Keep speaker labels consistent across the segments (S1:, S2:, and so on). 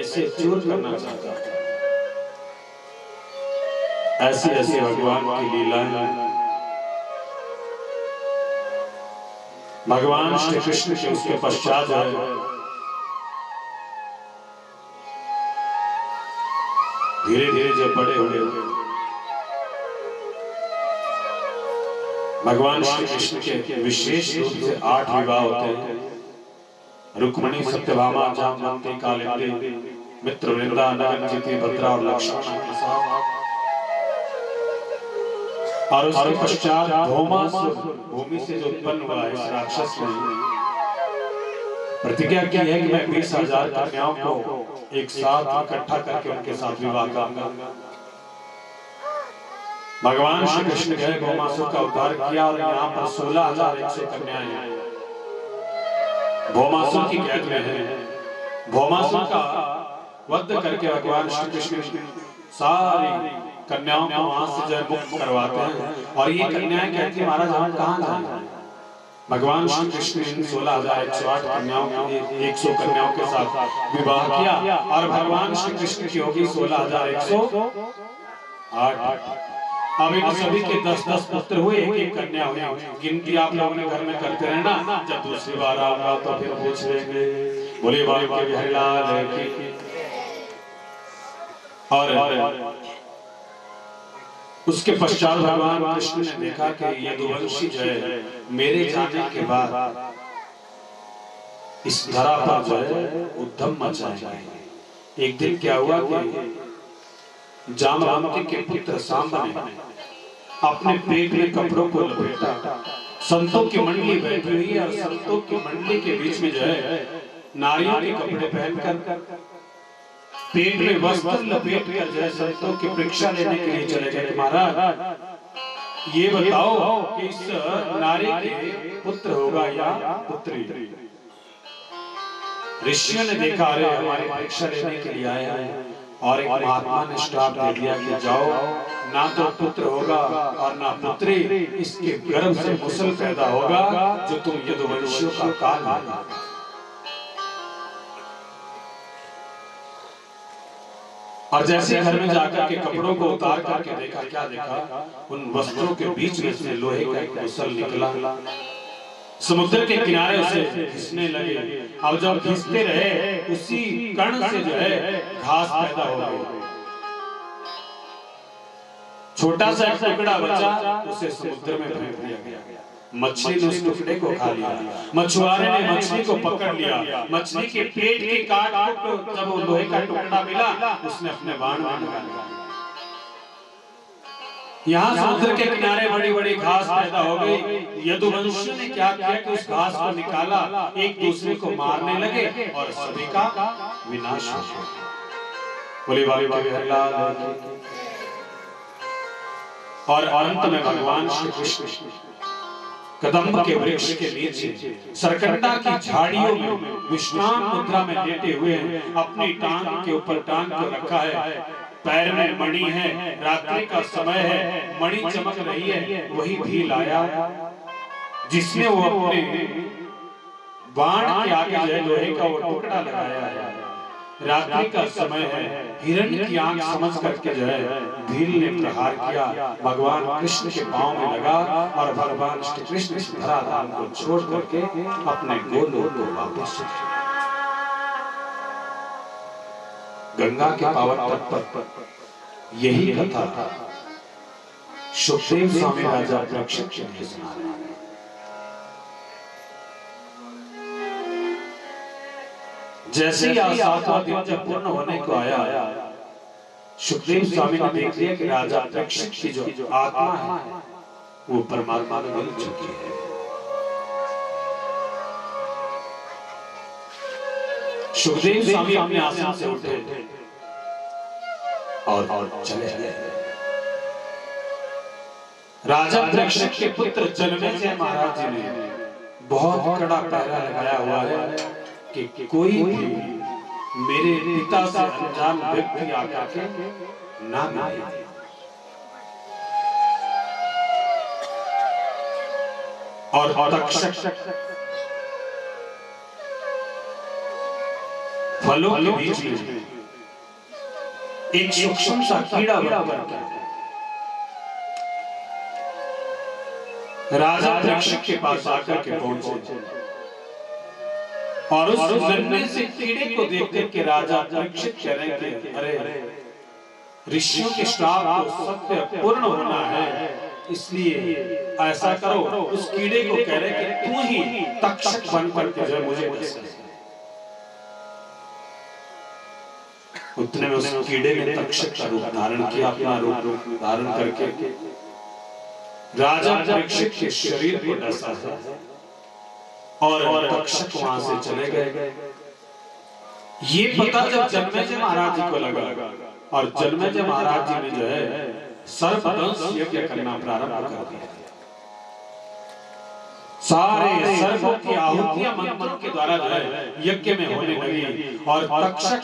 S1: ऐसे चूर करना चाहता था। ऐसी ऐसी भगवान की लीलाएं भगवान श्री कृष्ण के उसके पश्चात है धीरे धीरे जब बड़े हुए भगवान श्री कृष्ण के विशेष रूप से 8 विवाह होते हैं। रुक्मिणी, सत्यभामा, जामवंती, कालिंदी, मित्रवृंदा, नगनजिति, भद्रा और लक्ष्मण के साथ। और उसके पश्चात भौमासुर, भूमि से जो उत्पन्न हुआ है इस राक्षस ने प्रतिज्ञा की है कि मैं 20,000 कन्याओं को एक साथ इकट्ठा करके उनके साथ विवाह करूंगा। भगवान श्री कृष्ण गए, भौमासुर का उद्धार किया और यहाँ पर 16,100 कन्याएं भौमासुर की कैद में है। भौमासुर का वध करके भगवान श्री कृष्ण सारी कन्याओं को वहां से जय मुक्त करवाते हैं। और ये कन्याएं कहती हैं महाराज हम कहाँ जाएं? भगवान श्री कृष्ण ने 16,108 कन्याओं के 100 कन्याओं के साथ विवाह किया और भगवान श्री कृष्ण की होगी 16,108। अब इन सभी के 10-10 पुत्र हुए, एक कन्या हुई। गिनती आप लोगों ने घर में करते रहना, जब दूसरी बार आऊंगा तो फिर पूछ लेंगे। बोले बाबा के बिहारी लाल की। और उसके पश्चात भगवान कृष्ण ने देखा कि यदुवंशी जो है मेरे जाने के बाद इस धरा पर जो है उद्यम मचाएंगे। एक दिन क्या हुआ कि जामवंती के पुत्र सांब ने अपने पेट में कपड़ों को लपेटा। संतों की मंडली बैठी हुई है और संतों की मंडली के बीच में जो है नारियों के कपड़े पहनकर पेट में वस्त्र लपेट कर जो है संतों की परीक्षा लेने के लिए चले गए। महाराज ये बताओ कि इस नारी के पुत्र होगा या पुत्री? ऋषियों ने देखा अरे हमारी परीक्षा लेने के लिए आए हैं और एक महात्मा ने श्राप दे दिया कि जाओ ना तो पुत्र होगा और ना पुत्री, इसके गर्भ से मुसल पैदा होगा जो तुम यदुवंशियों का काल होगा। और जैसे घर में जाकर के कपड़ों को उतार करके देखा, क्या देखा? उन वस्त्रों के बीच में से लोहे का एक मुसल निकला, समुद्र के किनारे उसे घिसने लगे। अब जब घिसते रहे उसी कण से जो है घास पैदा हो गई। छोटा सा टुकड़ा बचा, उसे समुद्र में फेंक दिया गया। मछली ने उस टुकड़े को खा लिया। मछुआरे ने मछली को पकड़ लिया। मछली के पेट के काट को जब वो लोहे का टुकड़ा मिला उसने अपने बाण में लगा लिया। यहाँ समुद्र के किनारे बड़ी बड़ी घास पैदा हो गई। यदुवंशियों ने क्या किया कि उस घास को निकाला, एक दूसरे को मारने लगे और सभी का विनाश हो गया। बोले बाबा के बिहारी लाल की। और अंत में भगवान श्री कृष्ण कदम्ब के वृक्ष के नीचे सरकंडा की झाड़ियों में विश्राम मुद्रा में लेटे हुए हैं। अपनी टांग के ऊपर टांग को रखा है, पैर में मणि है, रात्रि का समय है, मणि चमक रही है। वही भील आया जिसने वो अपने बाण के आगे जो है लोहे का वो टुकड़ा लगाया है। रात्रि का समय है, हिरण की आंख समझ करके जो है भील ने प्रहार किया। भगवान कृष्ण के पांव में लगा और भगवान श्री कृष्ण इस धराधाम को छोड़ करके अपने गोलोक को वापस चले। गंगा के पावन तट पर यही कथा सुखदेव स्वामी राजा परीक्षित ने सुनाया। जैसे ही 7वां दिन जब पूर्ण होने को आया, सुखदेव स्वामी ने देख लिया कि राजा परीक्षित की जो आत्मा है वो परमात्मा में मिल चुकी है। सुखदेव स्वामी अपने आसन से उठे और चले गए। राजा परीक्षित के पुत्र जन्मे से महाराज जी ने बहुत कड़ा पहरा लगाया हुआ है कि कोई भी मेरे पिता से अनजान व्यक्ति आकर के ना मिले। और तक्षक फलों के बीच में एक सूक्ष्म सा कीड़ा बनकर राजा परीक्षित के पास आकर के पहुंचे और उस नन्हे से कीड़े को देख करके राजा परीक्षित कह रहे थे, अरे ऋषियों के श्राप को सत्य पूर्ण होना है, इसलिए ऐसा करो, उस कीड़े को कह रहे कि तू ही तक्षक बनकर के जो मुझे डस। उतने में उस कीड़े ने तक्षक का रूप धारण किया, अपना रूप धारण करके राजा परीक्षित के शरीर को डसा और तक्षक वहां से चले गए। ये पता जब जन्मेजय महाराज जी को लगा और जन्मेजय महाराज जी ने जो है सर्पदंश यज्ञ करना प्रारंभ कर दिया। सारे सर्पों की आहुतियां मंत्रों के द्वारा जो है यज्ञ में होने लगी और तक्षक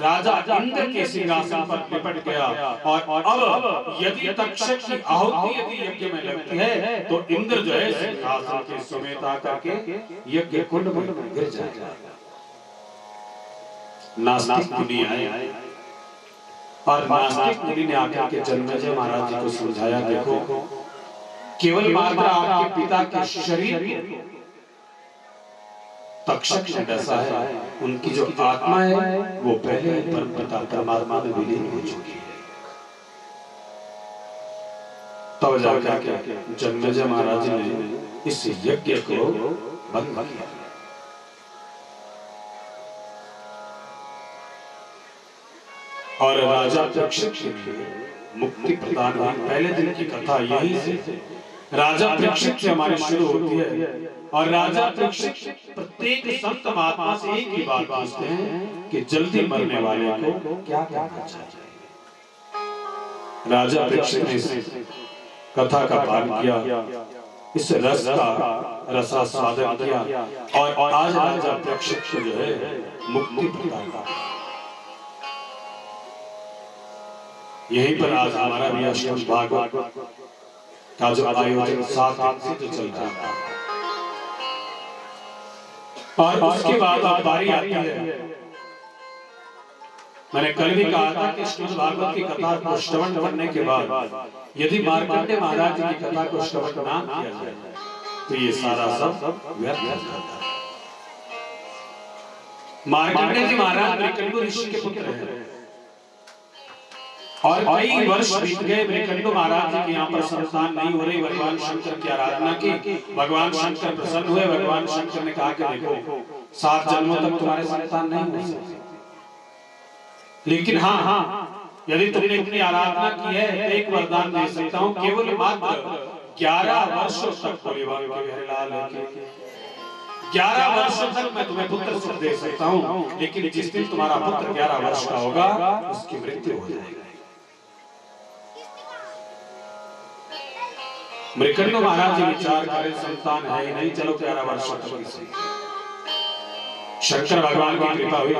S1: राजा इंद्र के सिंहासन पर लिपट गया। और अब यदि तक्षक की आहुति यदि यज्ञ में लगती है तो इंद्र जो है सिंहासन के समेत आकर के यज्ञ कुंड में गिर जाएगा। नास्तिक मुनि आए और नास्तिक मुनि ने आकर के जन्मेजय महाराज जी को समझाया, देखो केवल मात्र आपके पिता के शरीर तक्षक ने डसा है, उनकी जो आत्मा है वो पहले ही परमपिता परमात्मा में विलीन हो चुकी है। तब जाकर के जन्मेजय महाराज ने इस यज्ञ को बंद किया। और राजा परीक्षित के लिए मुक्ति प्रदान हुई। पहले दिन की कथा यही से राजा परीक्षित से हमारी शुरू होती है और राजा परीक्षित प्रत्येक संत महात्मा से एक ही बात पूछते हैं कि जल्दी मरने वाले को क्या करना चाहिए। राजा परीक्षित ने इस कथा का पाठ किया, इस रस का रसास्वादन किया और आज राजा परीक्षित को जो है मुक्ति प्रदान हुई। यहीं पर आज हमारा भी अष्टम भागवत का जो आयोजन 7 दिन से जो चल रहा है और उसके बाद बारी आती है। मैंने कल भी कहा था कि श्रीमद् भागवत की कथा को श्रवण करने के बाद यदि मार्कंडेय महाराज की कथा को श्रवण ना किया जाए तो ये सारा सब व्यर्थ हो जाता है। मार्कंडेय जी महाराज मृकंडू ऋषि के पुत्र हैं और कई वर्ष बीत गए। मृकंडू महाराज जी के यहाँ पर संतान नहीं हो रही। भगवान शंकर की आराधना की, भगवान शंकर प्रसन्न हुए। भगवान शंकर ने कहा कि देखो 7 जन्मों तक तुम्हारे संतान नहीं हो सकते, लेकिन हाँ यदि तुमने इतनी आराधना की है तो एक वरदान दे सकता हूँ, केवल मात्र 11 वर्षों तक परिवार के हरिलाल है 11 वर्षों तक मैं तुम्हें पुत्र सुख दे सकता हूँ, लेकिन जिस दिन तुम्हारा पुत्र 11 वर्ष का होगा उसकी मृत्यु हो जाएगी। मृकंडू महाराज जी विचार करें संतान है ही नहीं, चलो 11 वर्ष तक। शंकर भगवान की कृपा हुई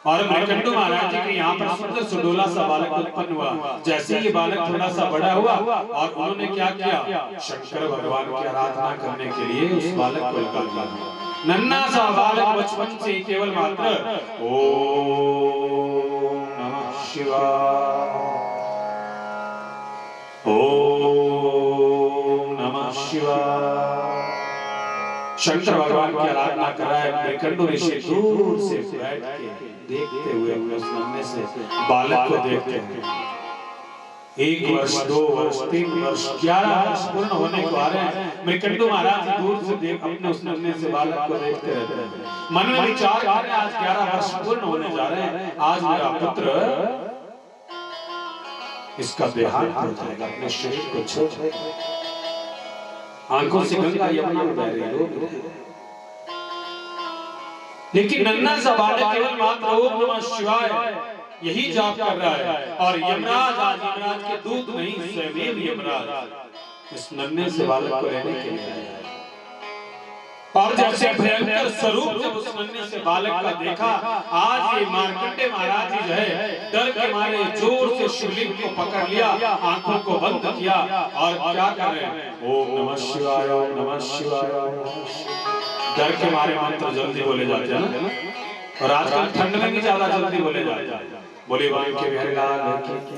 S1: और मृकंडू महाराज जी के यहाँ पर सुंदर सुडोला सा बालक उत्पन्न हुआ। जैसे ये बालक थोड़ा सा बड़ा हुआ और उन्होंने क्या किया, शंकर भगवान की आराधना करने के लिए उस बालक को लगा दिया। नन्हा सा बालक बचपन से केवल मात्र ओम नमः शिवाय, ओम नमः शिवाय शंकर भगवान की आराधना कर रहा है। मृकंडू ऋषि दूर से बैठ के देखते हुए अपने सामने से बालक को देखते हैं। 1 वर्ष 2 वर्ष 3 वर्ष 11 वर्ष पूर्ण होने को आ रहे हैं। मृकंडू महाराज दूर से देख अपने उस नन्हे से बालक को देखते रहते हैं। मन में विचार कर रहे हैं आज 11 वर्ष पूर्ण होने जा रहे हैं, आज मेरा पुत्र इसका देहांत हो जाएगा, अपने शरीर को छोड़ आंखों से गंगा यमुना में बह रही है। लेकिन नन्हा सा बालक केवल मात्र ओम नमः शिवाय यही जाप कर रहा है और यमराज आज यमराज के दूत नहीं स्वयं यमराज इस नन्हे से बालक को लेने के लिए आया है। और जैसे भयंकर स्वरूप जब उस नन्हे से बालक का देखा, आज ये मार्कंडेय महाराज जी जो है डर के मारे जोर से शिवलिंग को पकड़ लिया, आंखों को बंद किया और क्या कर रहे हैं, ओम नमः शिवाय, ओम नमः शिवाय। डर के मारे मंत्र जल्दी बोले जाते हैं और आजकल ठंड में भी ज्यादा जल्दी बोले जाते हैं। बोले वान के बिहारी लाल की।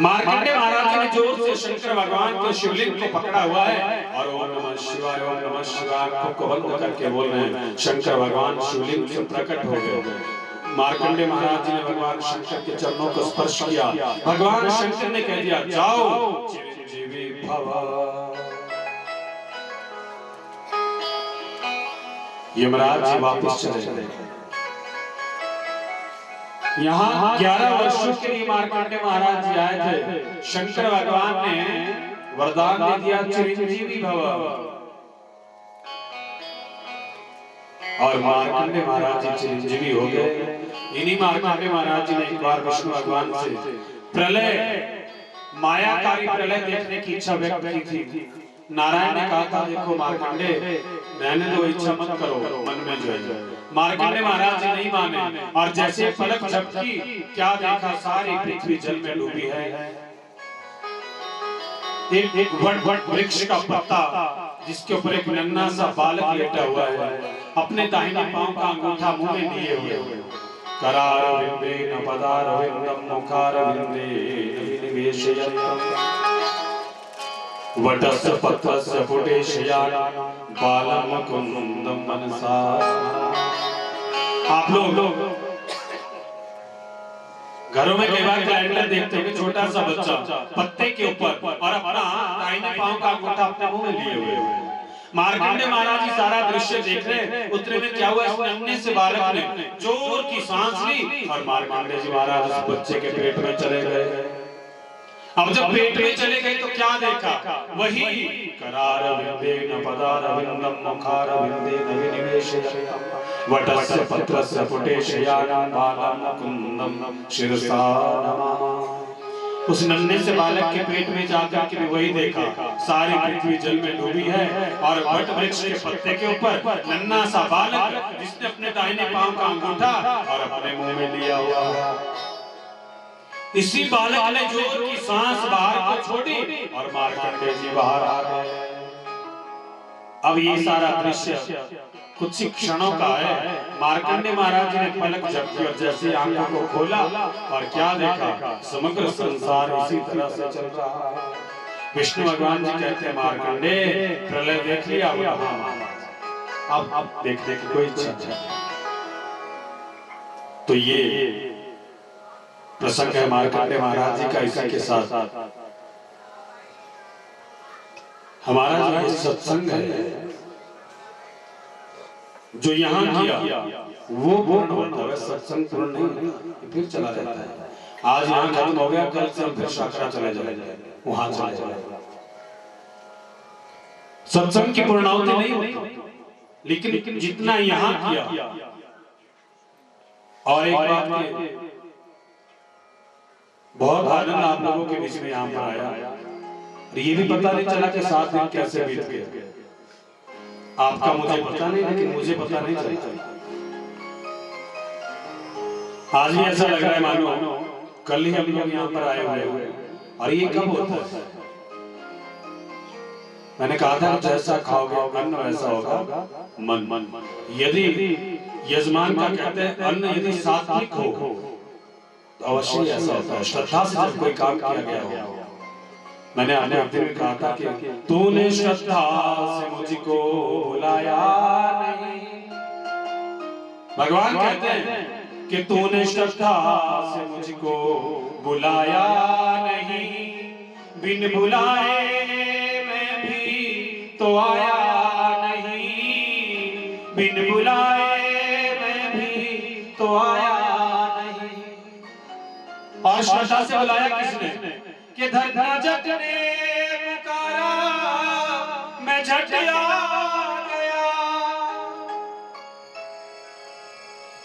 S1: मार्कंडेय महाराज ने जोर से शंकर भगवान के शिवलिंग को पकड़ा हुआ है और ओम नमः शिवाय ओम नमः शिवाय को बंद करके बोल रहे हैं। शंकर भगवान शिवलिंग से प्रकट हो गए। मार्कंडेय महाराज ने भगवान शंकर के चरणों को स्पर्श किया। भगवान शंकर ने कह दिया जाओ चिरंजीवी भव। यमराज जी वापस चले गए। यहाँ 11 वर्षों के लिए मार्कंडेय महाराज जी आए थे। शंकर भगवान ने वरदान दे दिया चिरंजीवी भव और मार्कंडेय महाराज जी चिरंजीवी हो गए। इन्हीं मार्कंडेय महाराज जी ने एक बार विष्णु भगवान से प्रलय मायाकारी प्रलय देखने की इच्छा व्यक्त की थी। नारायण ने कहा था देखो मार्कंडेय रहने दो, इच्छा मत करो मन में जो है। मार्कंडेय महाराज जी नहीं माने और जैसे पलक झपकी क्या देखा सारी पृथ्वी जल में डूबी है। एक वट वृक्ष का पत्ता जिसके ऊपर एक नन्हा सा बालक लेटा हुआ है, अपने दाहिने पांव का अंगूठा मुंह में लिए हुए। करारविंदे न पदारविंदम मुखारविंदे निवेशयन्तम् वटस्य पत्रस्य फुटेशयात् बालं मुकुन्दं मनसा। आप लोग घरों में कई बार कैलेंडर देखते हैं, छोटा सा बच्चा पत्ते के ऊपर और अपना दाहिने पांव का अंगूठा अपने मुंह में लिए हुए। मार्कंडेय महाराज जी सारा दृश्य देख रहे। उतने में क्या हुआ, इस नन्हे से बालक ने जोर की सांस ली और मार्कंडेय जी महाराज उस बच्चे के पेट में चले गए। अब जब पेट में चले गए तो क्या देखा, वही करारविंदे न पदारविंदम मुखारविंदे न विनिवेशयन्तम् वटस्य पत्रस्य फुटेशयात् बालं मुकुन्दं शिरसा नमामि। उस नन्हे से बालक के पेट में जाकर के भी वही देखा, सारी पृथ्वी जल में डूबी है और वट वृक्ष के पत्ते के ऊपर नन्हा सा बालक जिसने अपने दाहिने पांव का अंगूठा और अपने मुंह में लिया हुआ। इसी बालक ने जोर की सांस बाहर को छोड़ी और मार्कंडेय जी बाहर आ गए। अब ये सारा दृश्य कुछ ही क्षणों का है। मार्कंडेय महाराज ने पलक झपकी और जैसे आंखों को खोला और क्या देखा, समग्र संसार इसी तरह से चल रहा है। विष्णु भगवान जी कहते हैं मार्कंडेय प्रलय देख लिया, अब देखने की कोई इच्छा नहीं। तो ये प्रसंग है मार्कंडेय महाराज जी का। इसी के साथ हमारा जो ये सत्संग है जो यहाँ किया वो पूर्ण होता है, सत्संग पूर्ण नहीं फिर चला जाता है। आज यहाँ खत्म हो गया, कल से फिर शाखरा चले जाएंगे, वहां चले जाएंगे। सत्संग की पूर्णाहुति नहीं होती, लेकिन जितना यहाँ किया। और एक बात बहुत आनंद आप लोगों के बीच में यहाँ पर आया और ये भी पता नहीं चला कि 7 दिन कैसे बीत गए। आपका मुझे पता नहीं, लेकिन मुझे पता नहीं चला। आज भी ऐसा लग रहा है मानो कल ही हम लोग यहाँ पर आए हुए। और ये कब होता है? मैंने कहा था जैसा खाओगे अन्न वैसा होगा मन। यदि यजमान का कहते हैं अन्न यदि सात्विक हो तो अवश्य ऐसा होता है। श्रद्धा से जब कोई काम किया गया हो। मैंने अपने आप में कहा था कि तूने श्रद्धा से मुझको बुलाया नहीं। भगवान कहते हैं कि तूने श्रद्धा से मुझको बुलाया नहीं, बिन बुलाए मैं भी तो आया नहीं, बिन बुलाए मैं भी तो आया नहीं। और श्रद्धा से बुलाया किसने? कि धरना जट ने पुकारा मैं झट आ गया,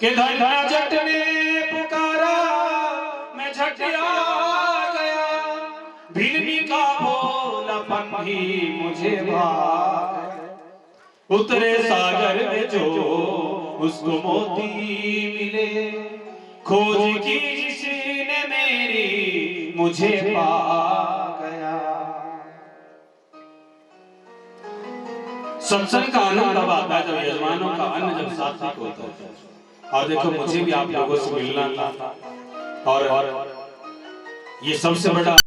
S1: कि धरना जट ने पुकारा मैं झट आ गया, भिलनी का भोलापन ही मुझे भाग, उतरे सागर में जो उसको मोती मिले, खोज की जिसने मेरी मुझे पा गया। सत्संग का आनंद तब आता है जब यजमानों का अन्न जब सात्विक होता है। और देखो मुझे भी आप लोगों से मिलना था और ये सबसे बड़ा